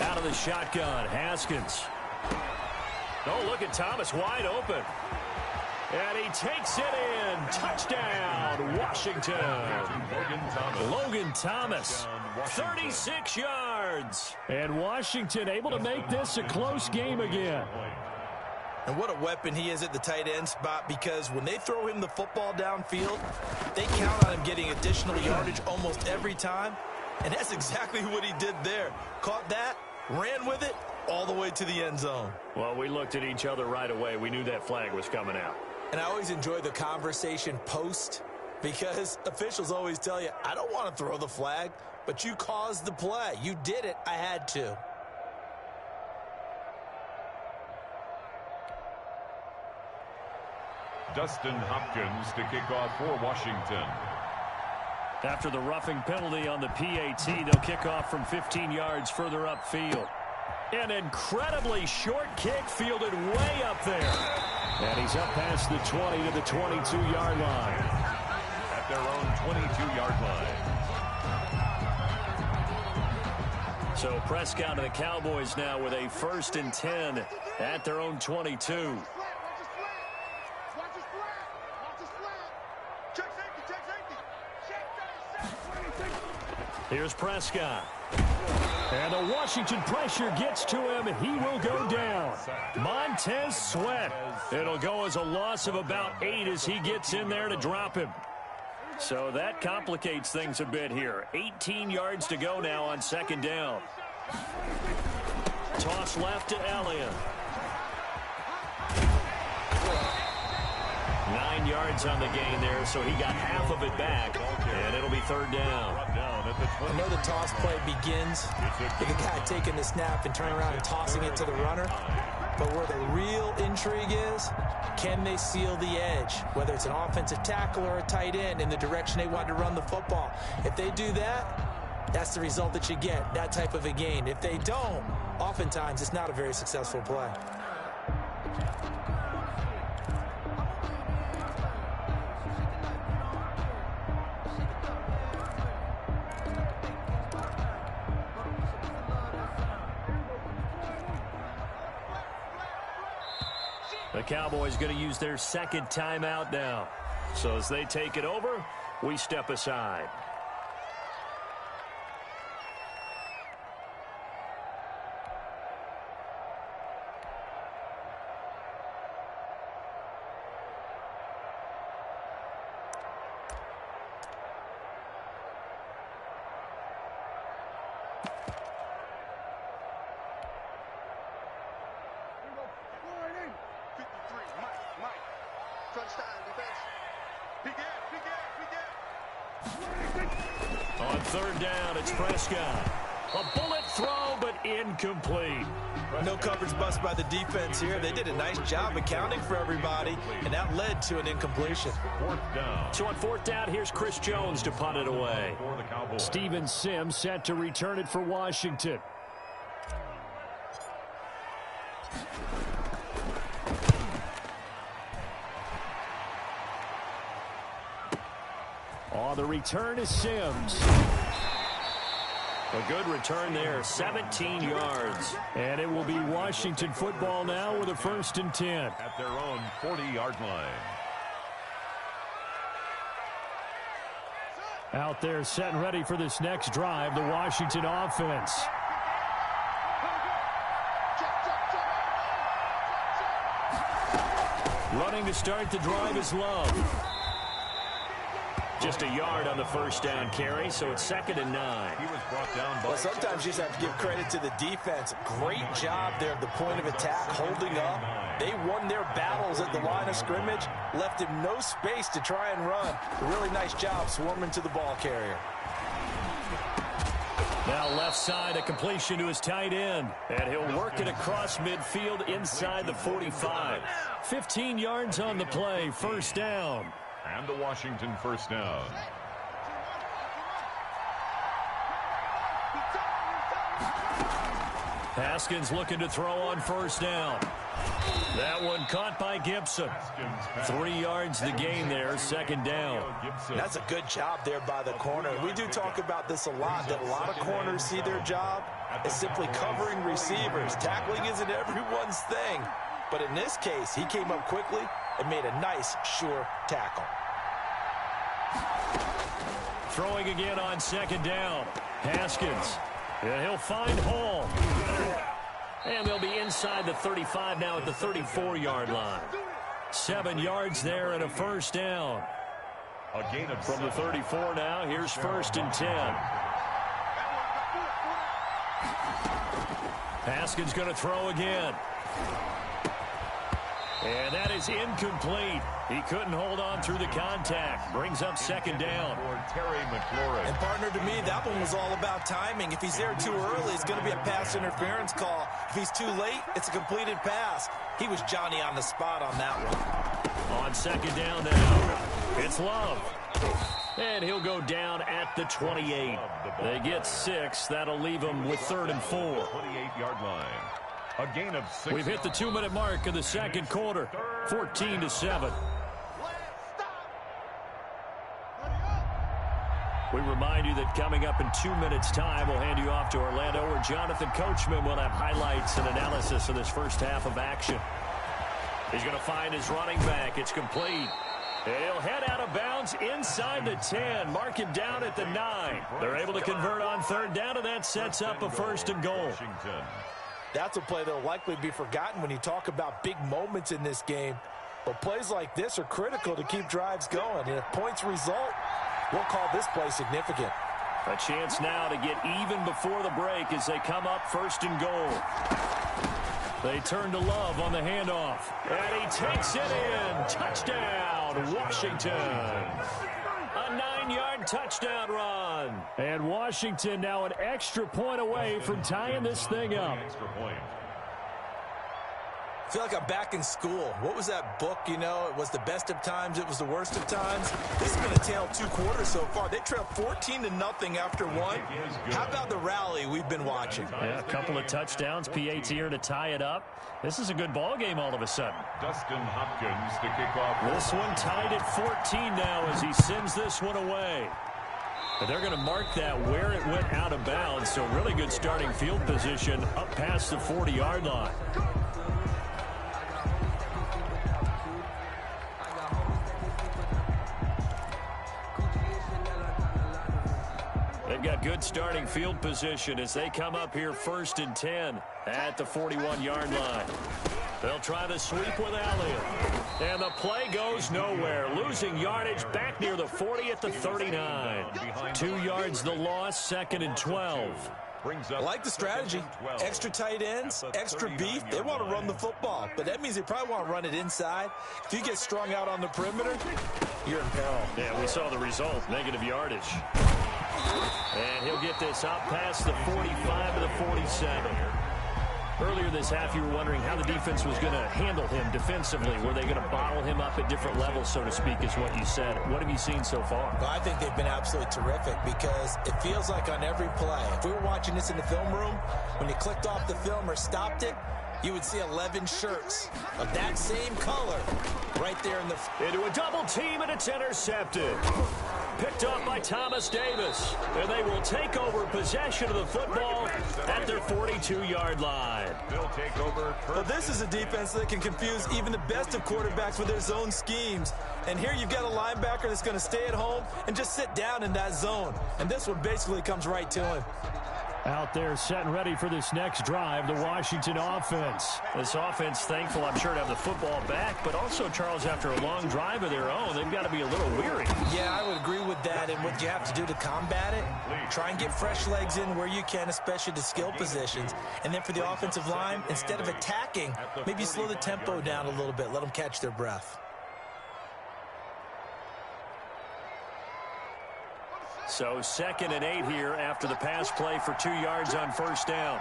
Out of the shotgun, Haskins. Oh, look at Thomas wide open. And he takes it in. Touchdown, Washington. Logan Thomas, 36 yards. And Washington able to make this a close game again. And what a weapon he is at the tight end spot, because when they throw him the football downfield, they count on him getting additional yardage almost every time. And that's exactly what he did there. Caught that, ran with it, all the way to the end zone. Well, we looked at each other right away. We knew that flag was coming out. And I always enjoy the conversation post, because officials always tell you, I don't want to throw the flag, but you caused the play. You did it. I had to. Dustin Hopkins to kick off for Washington. After the roughing penalty on the PAT, they'll kick off from 15 yards further upfield. An incredibly short kick fielded way up there. And he's up past the 20 to the 22-yard line. At their own 22-yard line. So Prescott and the Cowboys now with a 1st and 10 at their own 22. Here's Prescott. And the Washington pressure gets to him. He will go down. Montez Sweat. It'll go as a loss of about 8 as he gets in there to drop him. So that complicates things a bit here. 18 yards to go now on 2nd down. Toss left to Elliott. 9 yards on the gain there, so he got half of it back, and it'll be 3rd down. I know the toss play begins with the guy taking the snap and turning around and tossing it to the runner, but where the real intrigue is, can they seal the edge, whether it's an offensive tackle or a tight end, in the direction they want to run the football. If they do that, that's the result that you get, that type of a gain. If they don't, oftentimes it's not a very successful play. The Cowboys going to use their 2nd timeout now. So as they take it over, we step aside. On 3rd down, it's Prescott. A bullet throw, but incomplete. No coverage bust by the defense here. They did a nice job accounting for everybody, and that led to an incompletion. 4th down. So on 4th down, here's Chris Jones to punt it away. Steven Sims set to return it for Washington. On the return is Sims. A good return there, 17 yards. And it will be Washington football now with a 1st and 10. At their own 40-yard line. Out there set and ready for this next drive, the Washington offense. Running to start the drive is Love. Just a yard on the 1st down carry, so it's 2nd and 9. He was brought down by... Well, sometimes you just have to give credit to the defense. Great job there at the point of attack, holding up. They won their battles at the line of scrimmage, left him no space to try and run. A really nice job swarming to the ball carrier. Now left side, a completion to his tight end. And he'll work it across midfield inside the 45. 15 yards on the play, 1st down. And the Washington 1st down. Haskins looking to throw on first down. That one caught by Gibson. 3 yards the gain there, second down. That's a good job there by the corner. We do talk about this a lot, that a lot of corners see their job as simply covering receivers. Tackling isn't everyone's thing. But in this case, he came up quickly and made a nice, sure tackle. Throwing again on second down. Haskins. And he'll find Hall. And they'll be inside the 35 now at the 34-yard line. 7 yards there and a first down. A gain of From the 34 now, here's first and 10. Haskins going to throw again. And that is incomplete. He couldn't hold on through the contact. Brings up second down. And partner, to me, that one was all about timing. If he's there too early, it's going to be a pass interference call. If he's too late, it's a completed pass. He was Johnny on the spot on that one. On second down now, it's Love. And he'll go down at the 28. They get 6. That'll leave them with 3rd and 4. 28-yard line. A gain of 6. We've hit the 2-minute mark of the second quarter. 14-7. We remind you that coming up in 2 minutes' time, we'll hand you off to Orlando, where Jonathan Coachman will have highlights and analysis of this first half of action. He's going to find his running back. It's complete. He'll head out of bounds inside the 10. Mark him down at the 9. They're able to convert on third down, and that sets up a 1st and goal. That's a play that will likely be forgotten when you talk about big moments in this game. But plays like this are critical to keep drives going. And if points result, we'll call this play significant. A chance now to get even before the break as they come up 1st and goal. They turn to Love on the handoff. And he takes it in. Touchdown, Washington. A 9-yard touchdown run. And Washington now an extra point away from tying this thing up. I feel like I'm back in school. What was that book, you know? It was the best of times. It was the worst of times. This has been a tale of 2 quarters so far. They trailed 14-0 after 1. How about the rally we've been watching? Yeah, a couple of touchdowns. PAT here to tie it up. This is a good ball game all of a sudden. Dustin Hopkins to kick off. This one tied at 14 now as he sends this one away. But they're going to mark that where it went out of bounds. So really good starting field position up past the 40-yard line. They've got good starting field position as they come up here 1st and 10 at the 41-yard line. They'll try the sweep with Elliott. And the play goes nowhere. Losing yardage back near the 40 at the 39. 2 yards the loss, 2nd and 12. I like the strategy. Extra tight ends, extra beef. They want to run the football, but that means they probably want to run it inside. If you get strung out on the perimeter, you're in peril. Yeah, we saw the result, negative yardage. And he'll get this up past the 45 to the 47. Earlier this half, you were wondering how the defense was going to handle him defensively. Were they going to bottle him up at different levels, so to speak, is what you said. What have you seen so far? Well, I think they've been absolutely terrific because it feels like on every play, if we were watching this in the film room, when you clicked off the film or stopped it, you would see 11 shirts of that same color right there in the... Into a double team, and it's intercepted. Picked up by Thomas Davis. And they will take over possession of the football at their 42-yard line. They'll take over. Well, this is a defense that can confuse even the best of quarterbacks with their zone schemes. And here you've got a linebacker that's going to stay at home and just sit down in that zone. And this one basically comes right to him. Out there set and ready for this next drive, the Washington offense. This offense thankful, I'm sure, to have the football back, but also, Charles, after a long drive of their own, they've got to be a little weary. Yeah, I would agree with that, and what you have to do to combat it, try and get fresh legs in where you can, especially the skill positions. And then for the offensive line, instead of attacking, maybe slow the tempo down a little bit, let them catch their breath. So 2nd and 8 here after the pass play for 2 yards on first down.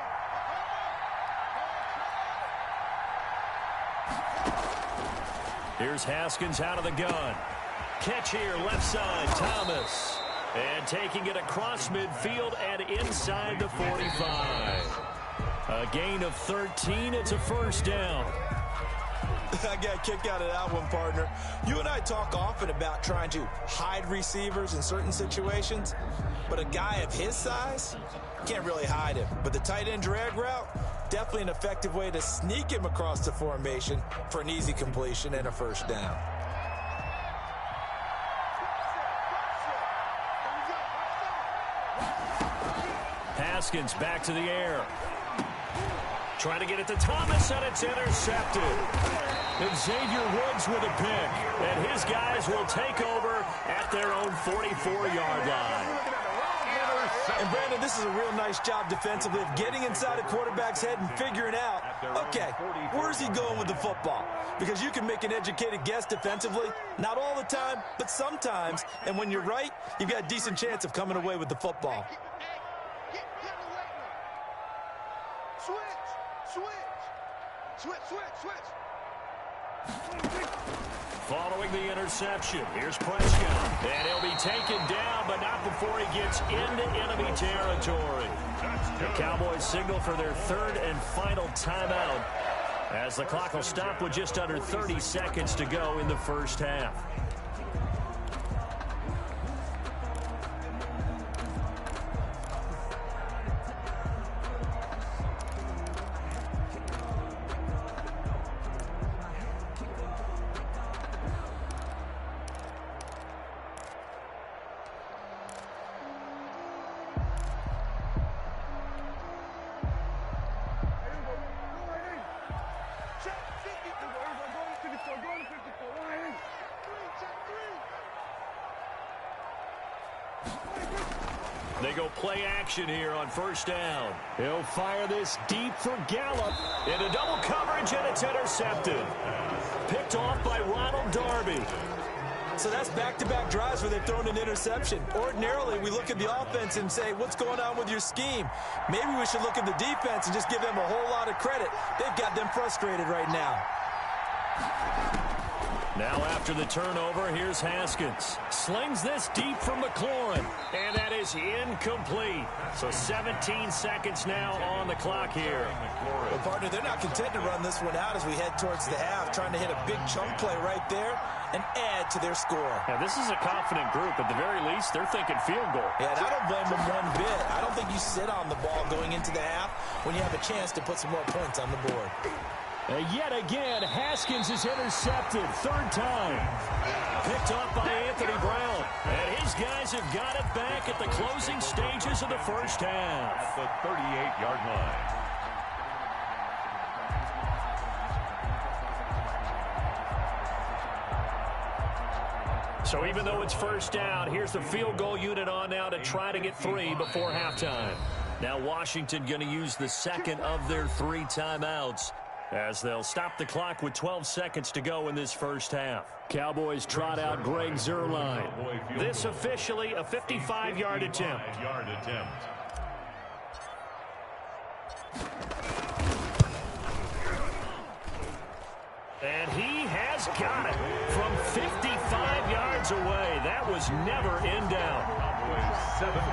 Here's Haskins out of the gun. Catch here, left side, Thomas. And taking it across midfield and inside the 45. A gain of 13. It's a first down. I got a kick out of that one, partner. You and I talk often about trying to hide receivers in certain situations, but a guy of his size can't really hide him. But the tight end drag route, definitely an effective way to sneak him across the formation for an easy completion and a first down. Haskins back to the air. Trying to get it to Thomas, and it's intercepted. And Xavier Woods with a pick. And his guys will take over at their own 44-yard line. And, Brandon, this is a real nice job defensively of getting inside a quarterback's head and figuring out, okay, where's he going with the football? Because you can make an educated guess defensively, not all the time, but sometimes. And when you're right, you've got a decent chance of coming away with the football. Following the interception, here's Prescott. And he'll be taken down, but not before he gets into enemy territory. The Cowboys signal for their third and final timeout, as the clock will stop with just under 30 seconds to go in the first half. They go play action here on first down. He'll fire this deep for Gallup. Into double coverage, and it's intercepted. Picked off by Ronald Darby. So that's back-to-back drives where they've thrown an interception. Ordinarily, we look at the offense and say, what's going on with your scheme? Maybe we should look at the defense and just give them a whole lot of credit. They've got them frustrated right now. Now after the turnover, here's Haskins. Slings this deep from McLaurin, and that is incomplete. So 17 seconds now on the clock here. Well, partner, they're not content to run this one out as we head towards the half, trying to hit a big chunk play right there and add to their score. Now, this is a confident group. At the very least, they're thinking field goal. Yeah, and I don't blame them one bit. I don't think you sit on the ball going into the half when you have a chance to put some more points on the board. Yet again, Haskins is intercepted. Third time. Picked up by Anthony Brown. And his guys have got it back at the closing stages of the first half. At the 38-yard line. So even though it's first down, here's the field goal unit on now to try to get 3 before halftime. Now Washington going to use the second of their 3 timeouts, as they'll stop the clock with 12 seconds to go in this first half. Cowboys trot out Greg Zuerlein. This officially a 55-yard attempt. And he has got it from 55 yards away. That was never in doubt.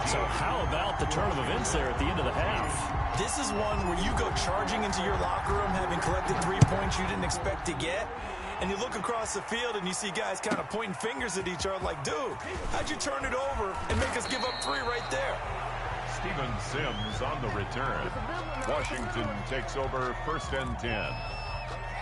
So how about the turn of events there at the end of the half? This is one where you go charging into your locker room having collected 3 points you didn't expect to get. And you look across the field and you see guys kind of pointing fingers at each other like, dude, how'd you turn it over and make us give up 3 right there? Steven Sims on the return. Washington takes over 1st and 10.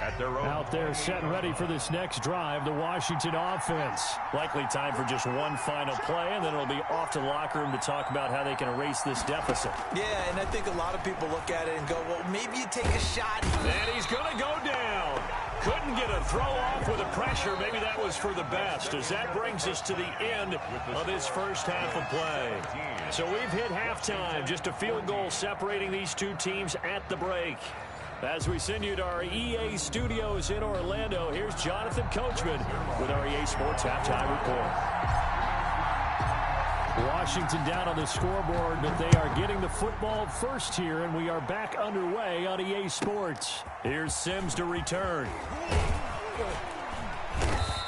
At their own. Out there set and ready for this next drive, the Washington offense. Likely time for just one final play, and then it'll be off to the locker room to talk about how they can erase this deficit. Yeah, and I think a lot of people look at it and go, well, maybe you take a shot. And he's going to go down. Couldn't get a throw off with the pressure. Maybe that was for the best, as that brings us to the end of this first half of play. So we've hit halftime, just a field goal separating these two teams at the break. As we send you to our EA studios in Orlando, here's Jonathan Coachman with our EA Sports Halftime Report. Washington down on the scoreboard, but they are getting the football first here, and we are back underway on EA Sports. Here's Sims to return.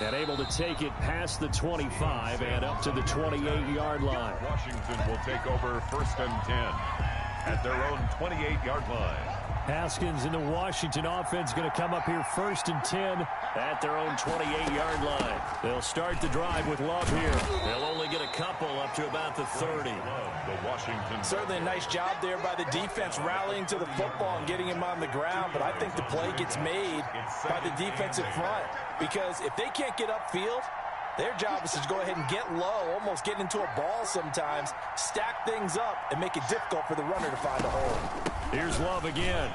And able to take it past the 25 and up to the 28-yard line. Washington will take over 1st and 10. at their own 28-yard line. Haskins in the Washington offense going to come up here 1st and 10 at their own 28-yard line. They'll start the drive with Love here. They'll only get a couple up to about the 30. Certainly a nice job there by the defense rallying to the football and getting him on the ground, but I think the play gets made by the defensive front because if they can't get upfield, their job is to go ahead and get low, almost get into a ball sometimes, stack things up, and make it difficult for the runner to find a hole. Here's Love again.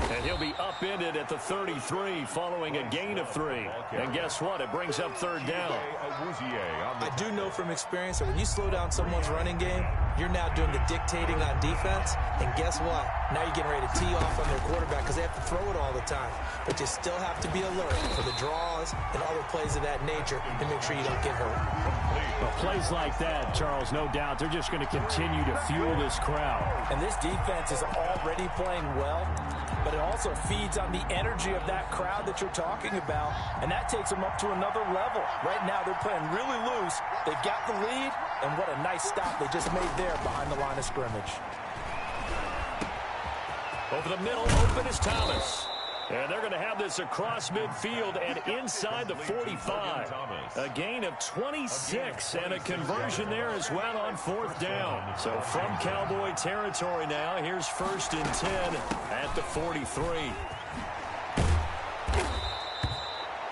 And he'll be upended at the 33 following a gain of 3. And guess what? It brings up 3rd down. I do know from experience that when you slow down someone's running game, you're now doing the dictating on defense. And guess what? Now you're getting ready to tee off on their quarterback because they have to throw it all the time. But you still have to be alert for the draws and other plays of that nature and make sure you don't get hurt. Well, plays like that, Charles, no doubt, they're just going to continue to fuel this crowd. And this defense is already playing well, but it also feeds on the energy of that crowd that you're talking about, and that takes them up to another level. Right now, they're playing really loose. They've got the lead, and what a nice stop they just made there behind the line of scrimmage. Over the middle, open is Thomas. And they're going to have this across midfield and inside the 45. A gain of 26 and a conversion there as well on 4th down. So from Cowboy territory now, here's 1st and 10 at the 43.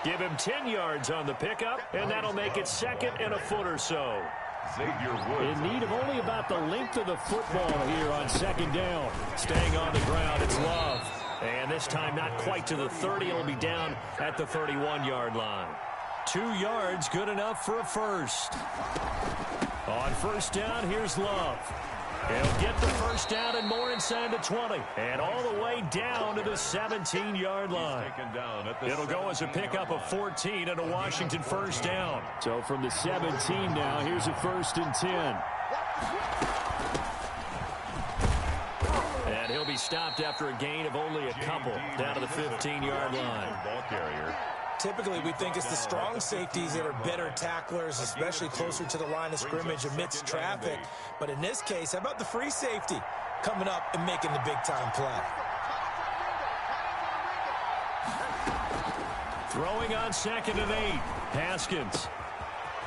Give him 10 yards on the pickup, and that'll make it 2nd and a foot or so. In need of only about the length of the football here on 2nd down. Staying on the ground, it's Love. And this time not quite to the 30. It'll be down at the 31-yard line. 2 yards, good enough for a first. On 1st down, here's Love. He'll get the 1st down and more inside the 20. And all the way down to the 17-yard line. It'll go as a pickup of 14 and a Washington 1st down. So from the 17 now, here's a 1st and 10. And he'll be stopped after a gain of only a couple down to the 15-yard line. Typically, we think it's the strong safeties that are better tacklers, especially closer to the line of scrimmage amidst traffic. But in this case, how about the free safety coming up and making the big-time play? Throwing on 2nd and 8. Haskins.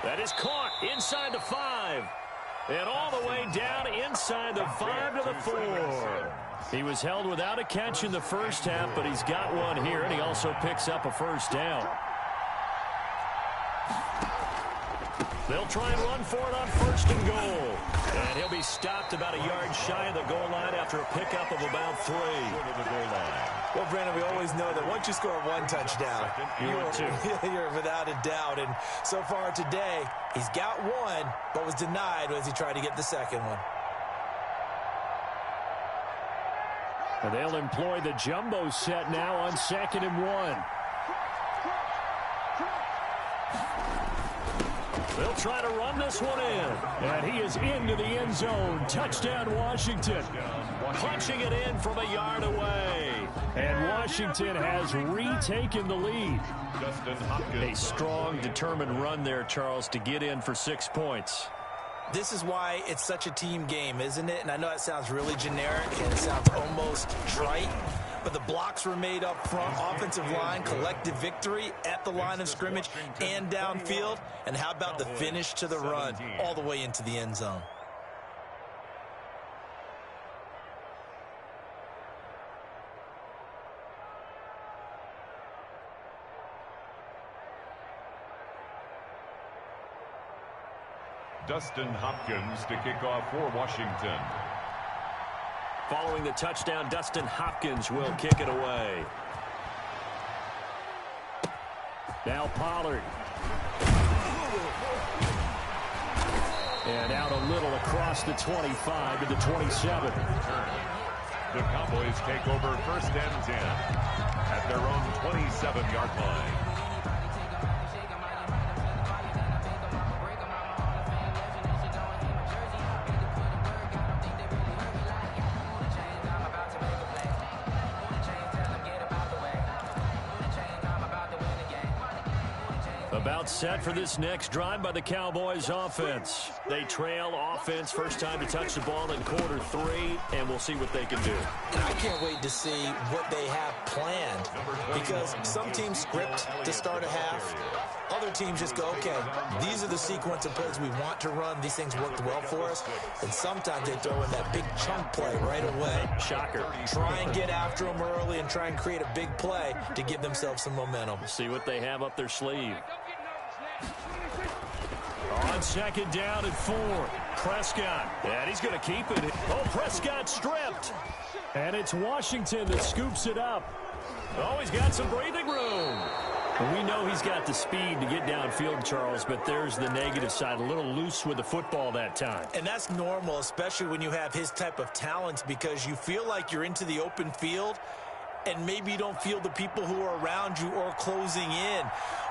That is caught inside the 5. And all the way down inside the 5 to the 4. He was held without a catch in the first half, but he's got one here, and he also picks up a 1st down. They'll try and run for it on 1st and goal. And he'll be stopped about a yard shy of the goal line after a pickup of about 3. Well, Brandon, we always know that once you score one touchdown, you're without a doubt. And so far today, he's got one, but was denied as he tried to get the second one. And they'll employ the jumbo set now on 2nd and 1. They'll try to run this one in. And he is into the end zone. Touchdown, Washington. Punching it in from a yard away. And Washington has retaken the lead. A strong, determined run there, Charles, to get in for 6 points. This is why it's such a team game, isn't it? And I know it sounds really generic and it sounds almost trite, but the blocks were made up front, offensive line, collective victory at the line of scrimmage and downfield. And how about the finish to the run all the way into the end zone? Dustin Hopkins to kick off for Washington. Following the touchdown, Dustin Hopkins will kick it away. Now Pollard. And out a little across the 25 to the 27. The Cowboys take over 1st and 10 at their own 27-yard line. About set for this next drive by the Cowboys offense. They trail offense, first time to touch the ball in quarter 3, and we'll see what they can do. And I can't wait to see what they have planned, because some teams script to start a half. Other teams just go, okay, these are the sequence of plays we want to run. These things worked well for us. And sometimes they throw in that big chunk play right away. Shocker. Try and get after them early and try and create a big play to give themselves some momentum. See what they have up their sleeve. On second down and 4, Prescott. And he's going to keep it. Oh, Prescott stripped. And it's Washington that scoops it up. Oh, he's got some breathing room. We know he's got the speed to get downfield, Charles, but there's the negative side. A little loose with the football that time. And that's normal, especially when you have his type of talents, because you feel like you're into the open field and maybe you don't feel the people who are around you or closing in.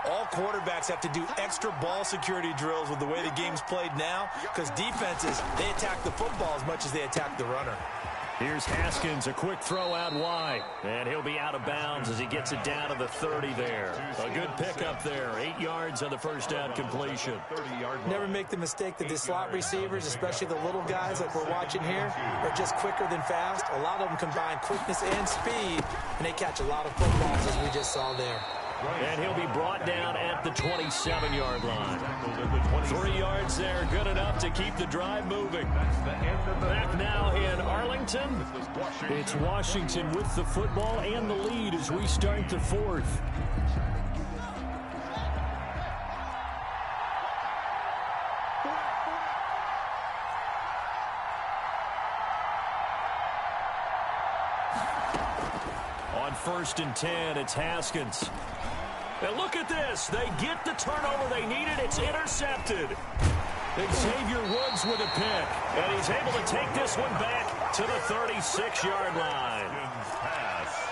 All quarterbacks have to do extra ball security drills with the way the game's played now, because defenses, they attack the football as much as they attack the runner. Here's Haskins, a quick throw out wide. And he'll be out of bounds as he gets it down to the 30 there. A good pickup there. 8 yards on the first down completion. Never make the mistake that the slot receivers, especially the little guys like we're watching here, are just quicker than fast. A lot of them combine quickness and speed, and they catch a lot of footballs, as we just saw there. And he'll be brought down at the 27-yard line. 3 yards there, good enough to keep the drive moving. Back now in Arlington. It's Washington with the football and the lead as we start the 4th. On 1st and 10, it's Haskins. And look at this. They get the turnover they needed. It's intercepted. Xavier Woods with a pick. And he's able to take this one back to the 36-yard line.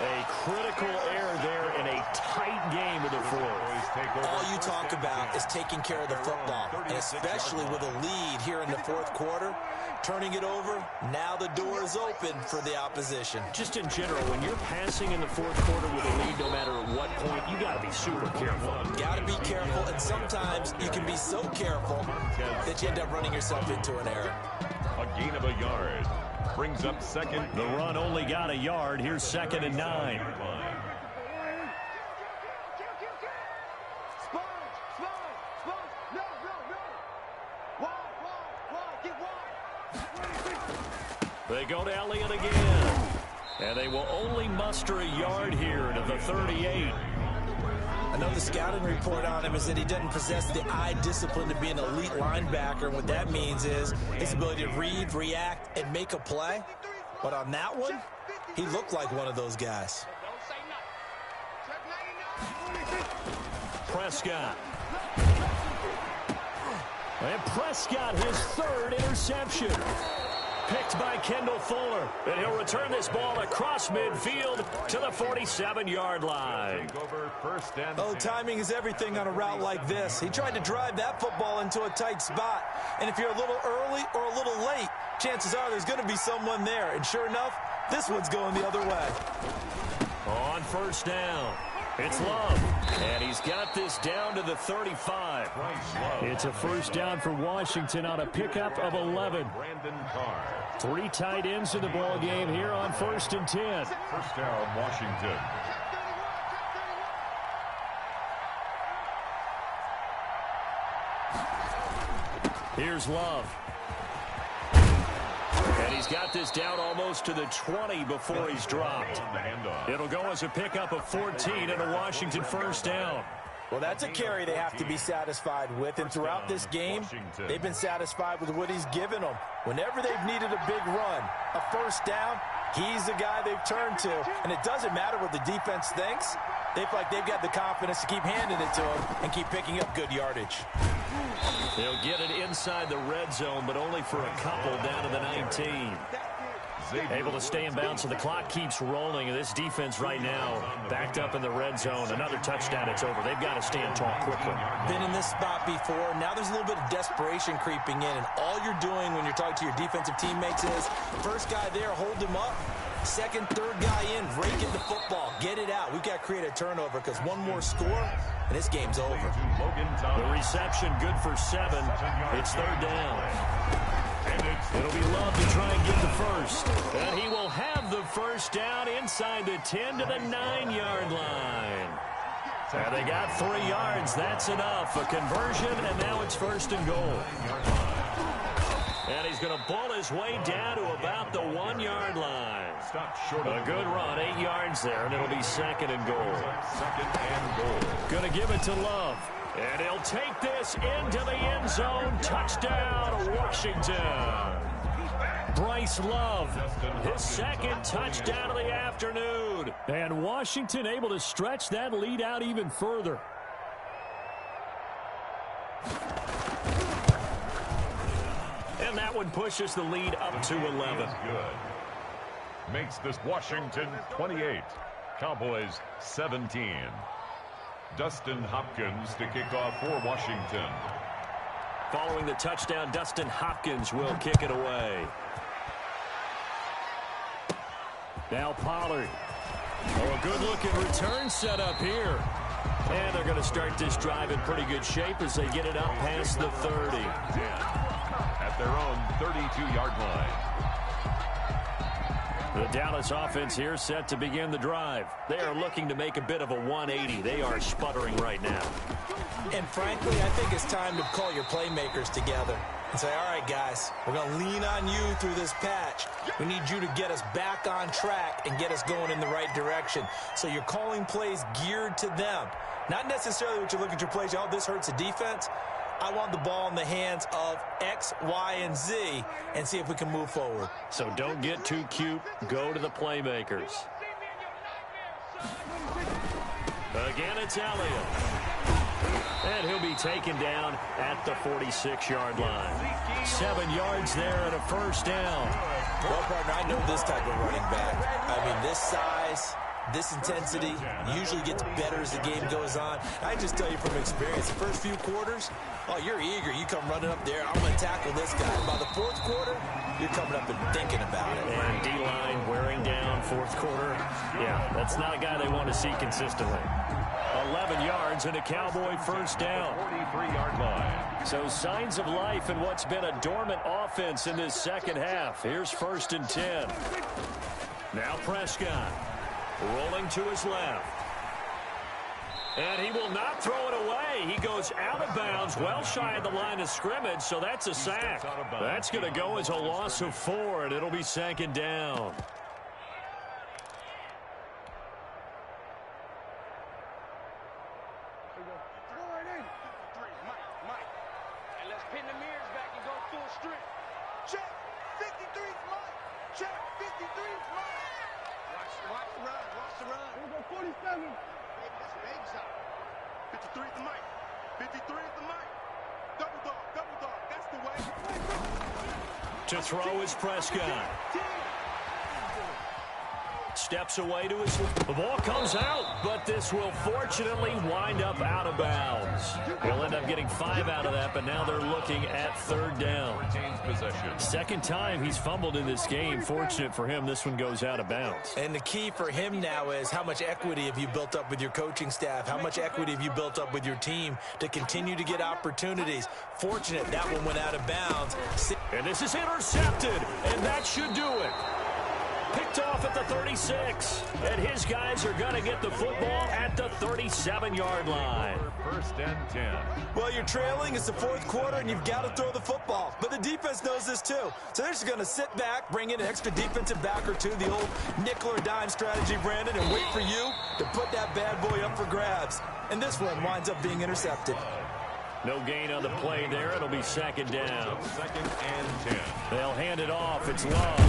A critical error there in a tight game of the 4th. All you talk about is taking care of the football, and especially with a lead here in the 4th quarter. Turning it over, now the door is open for the opposition. Just in general, when you're passing in the 4th quarter with a lead, no matter at what point, you got to be super careful. Got to be careful, and sometimes you can be so careful that you end up running yourself into an error. A gain of a yard brings up second. The run only got a yard. Here's 2nd and 9. They go to Elliott again. And they will only muster a yard here to the 38. I know the scouting report on him is that he doesn't possess the eye discipline to be an elite linebacker. And what that means is his ability to read, react, and make a play. But on that one, he looked like one of those guys. Prescott. And Prescott, his 3rd interception. Picked by Kendall Fuller. And he'll return this ball across midfield to the 47-yard line. Oh, timing is everything on a route like this. He tried to drive that football into a tight spot. And if you're a little early or a little late, chances are there's going to be someone there. And sure enough, this one's going the other way. On 1st down, it's Love. And he's got this down to the 35. It's a 1st down for Washington on a pickup of 11. 3 tight ends in the ball game here on 1st and 10. 1st down, Washington. Here's Love. And he's got this down almost to the 20 before he's dropped. It'll go as a pickup of 14 and a Washington 1st down. Well, that's a carry they have to be satisfied with. And throughout this game, they've been satisfied with what he's given them. Whenever they've needed a big run, a 1st down, he's the guy they've turned to. And it doesn't matter what the defense thinks. They feel like they've got the confidence to keep handing it to him and keep picking up good yardage. They'll get it inside the red zone, but only for a couple down to the 19. Able to stay in bounds, so the clock keeps rolling. And this defense right now backed up in the red zone. Another touchdown, it's over. They've got to stand tall quickly. Been in this spot before. Now there's a little bit of desperation creeping in. And all you're doing when you're talking to your defensive teammates is, first guy there, hold him up. Second, third guy in, rake in the football. Get it out. We've got to create a turnover because one more score, and this game's over. The reception good for 7. It's third down. It'll be Love to try and get the first. And he will have the first down inside the 10 to the 9-yard line. And they got 3 yards. That's enough. A conversion, and now it's first and goal. And he's going to bull his way down to about the 1-yard line. A good run, 8 yards there, and it'll be second and goal. Going to give it to Love. And he'll take this into the end zone. Touchdown, Washington. Bryce Love, his second touchdown of the afternoon. And Washington able to stretch that lead out even further. And that one pushes the lead up to 11. Good. Makes this Washington 28, Cowboys 17. Dustin Hopkins to kick off for Washington. Following the touchdown, Dustin Hopkins will kick it away. Now Pollard. Oh, a good-looking return set up here. And they're going to start this drive in pretty good shape as they get it up past the 30. At their own 32-yard line. The Dallas offense here set to begin the drive. They are looking to make a bit of a 180. They are sputtering right now. And frankly, I think it's time to call your playmakers together and say, all right, guys, we're going to lean on you through this patch. We need you to get us back on track and get us going in the right direction. So you're calling plays geared to them. Not necessarily what you look at your plays, oh, this hurts the defense. I want the ball in the hands of X, Y, and Z and see if we can move forward. So don't get too cute. Go to the playmakers. Again, it's Elliott. And he'll be taken down at the 46-yard line. 7 yards there and a first down. Well, partner, I know this type of running back. I mean, this size, this intensity usually gets better as the game goes on. I just tell you from experience, the first few quarters, oh, you're eager. You come running up there. I'm going to tackle this guy. By the fourth quarter, you're coming up and thinking about it. And D-line wearing down fourth quarter. Yeah, that's not a guy they want to see consistently. 11 yards and a Cowboy first down. 43-yard line. So signs of life in what's been a dormant offense in this second half. Here's first and 10. Now Prescott rolling to his left. And he will not throw it away. He goes out of bounds, well shy of the line of scrimmage, so that's a sack. That's going to go as a loss of 4, and it'll be second down. To throw is Prescott. Steps away to his left. The ball comes out, but this will fortunately wind up out of bounds. He'll end up getting 5 out of that, but now they're looking at third down. Second time he's fumbled in this game. Fortunate for him, this one goes out of bounds. And the key for him now is how much equity have you built up with your coaching staff? How much equity have you built up with your team to continue to get opportunities? Fortunate that one went out of bounds. And this is intercepted, and that should do it. Picked off at the 36, and his guys are going to get the football at the 37-yard line. First and 10. Well, you're trailing. It's the fourth quarter, and you've got to throw the football. But the defense knows this, too. So they're just going to sit back, bring in an extra defensive back or two, the old nickel or dime strategy, Brandon, and wait for you to put that bad boy up for grabs. And this one winds up being intercepted. No gain on the play there. It'll be second down. Second and 10. They'll hand it off. It's Love.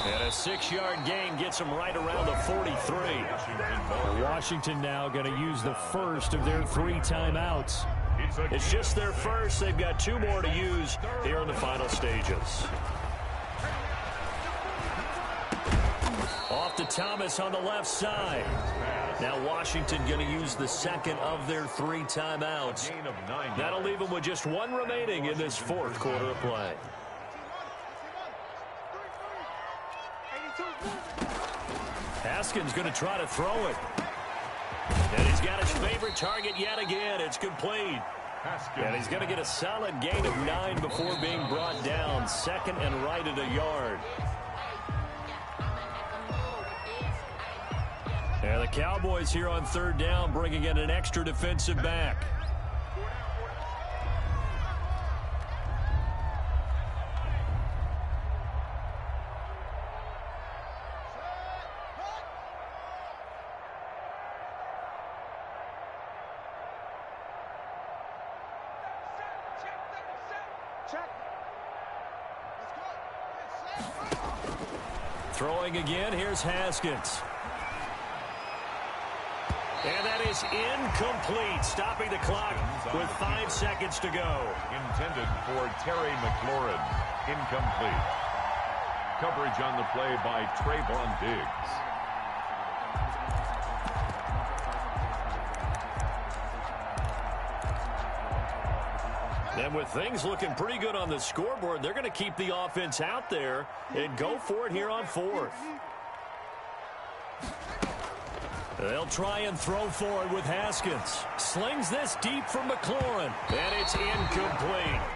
And a 6-yard gain gets them right around the 43. Washington now going to use the first of their 3 timeouts. It's just their first. They've got 2 more to use here in the final stages. Off to Thomas on the left side. Now Washington going to use the second of their 3 timeouts. That'll leave them with just 1 remaining in this fourth quarter of play. Haskins going to try to throw it. And he's got his favorite target yet again. It's complete. And he's going to get a solid gain of 9 before being brought down. Second and right at a yard. And the Cowboys here on third down bringing in an extra defensive back. Throwing again, here's Haskins. And that is incomplete, stopping the clock with 5 seconds to go. Intended for Terry McLaurin. Incomplete. Coverage on the play by Trayvon Diggs. And with things looking pretty good on the scoreboard, they're going to keep the offense out there and go for it here on 4th. They'll try and throw for it with Haskins. Slings this deep from McLaurin. And it's incomplete.